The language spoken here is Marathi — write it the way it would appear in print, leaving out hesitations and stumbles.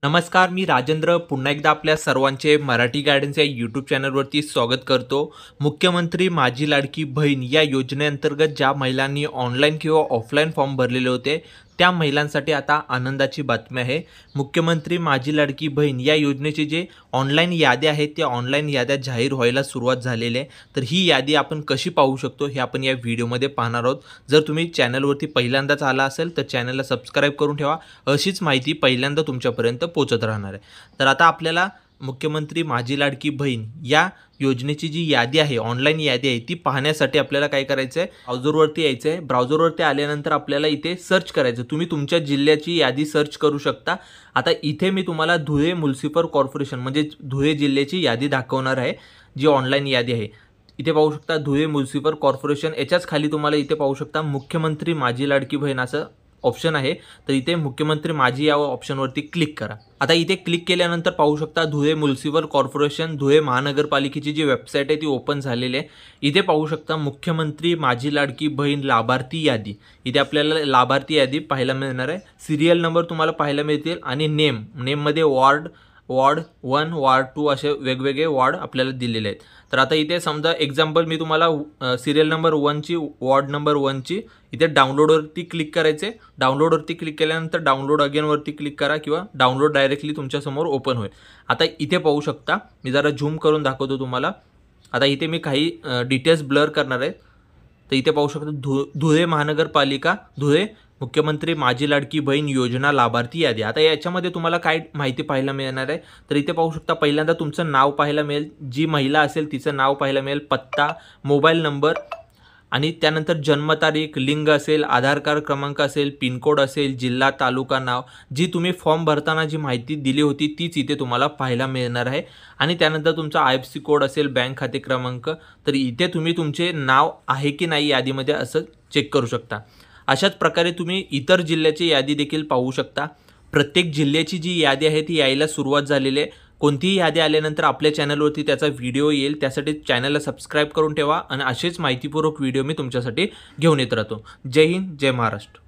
नमस्कार, मी राजेंद्र पुन्हा एकदा आपल्या सर्वांचे मराठी गायडन्स या यूट्यूब चॅनलवरती स्वागत करतो। मुख्यमंत्री माझी लाडकी बहीण या योजनेअंतर्गत ज्या महिलांनी ऑनलाईन किंवा ऑफलाईन फॉर्म भरलेले होते त्या महिलांसाठी आता आनंदाची बातमी आहे। मुख्यमंत्री माझी लाडकी बहीण या योजनेचे जे ऑनलाईन यादी आहेत त्या ऑनलाईन याद्या जाहीर व्हायला सुरुवात झालेली आहे। तर ही यादी आपण कशी पाहू शकतो हे आपण या व्हिडिओमध्ये पाहणार आहोत। जर तुम्ही चॅनलवरती पहिल्यांदाच आला असेल तर चॅनलला सबस्क्राइब करून ठेवा, अशीच माहिती पहिल्यांदा तुमच्यापर्यंत पोहोचत राहणार आहे। तर आता आपल्याला मुख्यमंत्री माझी लाडकी बहीण या योजनेची जी यादी आहे, ऑनलाईन यादी आहे, ती पाहण्यासाठी आपल्याला काय करायचं आहे, ब्राउझरवरती यायचं आहे। ब्राउझरवरती आल्यानंतर आपल्याला इथे सर्च करायचं, तुम्ही तुमच्या जिल्ह्याची यादी सर्च करू शकता। आता इथे मी तुम्हाला धुळे म्युनिसिपल कॉर्पोरेशन म्हणजे धुळे जिल्ह्याची यादी दाखवणार आहे, जी ऑनलाईन यादी आहे। इथे पाहू शकता धुळे म्युनिसिपल कॉर्पोरेशन, याच्याच खाली तुम्हाला इथे पाहू शकता मुख्यमंत्री माझी लाडकी बहीण असं ऑप्शन आहे। तर इथे मुख्यमंत्री माझी या ऑप्शनवरती क्लिक करा। आता इथे क्लिक केल्यानंतर पाहू शकता धुळे म्युनिसिपल कॉर्पोरेशन धुळे महानगरपालिकेची जी वेबसाईट आहे ती ओपन झालेली आहे। इथे पाहू शकता मुख्यमंत्री माझी लाडकी बहीण लाभार्थी यादी, इथे आपल्याला लाभार्थी यादी पाहायला मिळणार आहे। सिरियल नंबर तुम्हाला पाहायला मिळतील आणि नेममध्ये वॉर्ड 1 वॉर्ड 2 असे वेगवेगळे वॉर्ड आपल्याला दिलेले आहेत। तर आता इथे समजा एक्झाम्पल मी तुम्हाला सिरियल नंबर 1 ची वॉर्ड नंबर 1 ची इथे डाउनलोडवरती क्लिक करायचे। डाउनलोडवरती क्लिक केल्यानंतर डाउनलोड अगेनवरती क्लिक करा किंवा डाउनलोड डायरेक्टली तुमच्यासमोर ओपन होईल। आता इथे पाहू शकता, मी जरा झूम करून दाखवतो तुम्हाला। आता इथे मी काही डिटेल्स ब्लर करणार आहे। तर इथे पाहू शकता धुळे महानगरपालिका धुळे मुख्यमंत्री माझी लाडकी बहीण योजना लाभार्थी यादी। आता याच्यामध्ये तुम्हाला काय माहिती पाहायला मिळणार आहे, तर इथे पाहू शकता पहिल्यांदा तुमचं नाव पाहायला मिळेल, जी महिला असेल तिचं नाव पाहायला मिळेल, पत्ता, मोबाईल नंबर आणि त्यानंतर जन्मतारीख, लिंग असेल, आधार कार्ड क्रमांक असेल, पिनकोड असेल, जिल्हा, तालुका, नाव, जी तुम्ही फॉर्म भरताना जी माहिती दिली होती तीच इथे तुम्हाला पाहायला मिळणार आहे। आणि त्यानंतर तुमचा IFSC कोड असेल, बँक खाते क्रमांक, तर इथे तुम्ही तुमचे नाव आहे की नाही यादीमध्ये असं चेक करू शकता। अशाच प्रकारे तुम्ही इतर जिल्ह्याची यादी देखील पाहू शकता। प्रत्येक जिल्ह्याची जी यादी आहे ती यायला सुरुवात झालेली आहे। कोणतीही यादी आल्यानंतर आपल्या चॅनलवरती त्याचा व्हिडिओ येईल, त्यासाठी चॅनलला सबस्क्राइब करून ठेवा आणि असेच माहितीपूर्वक व्हिडिओ मी तुमच्यासाठी घेऊन येत राहतो। जय हिंद, जय महाराष्ट्र।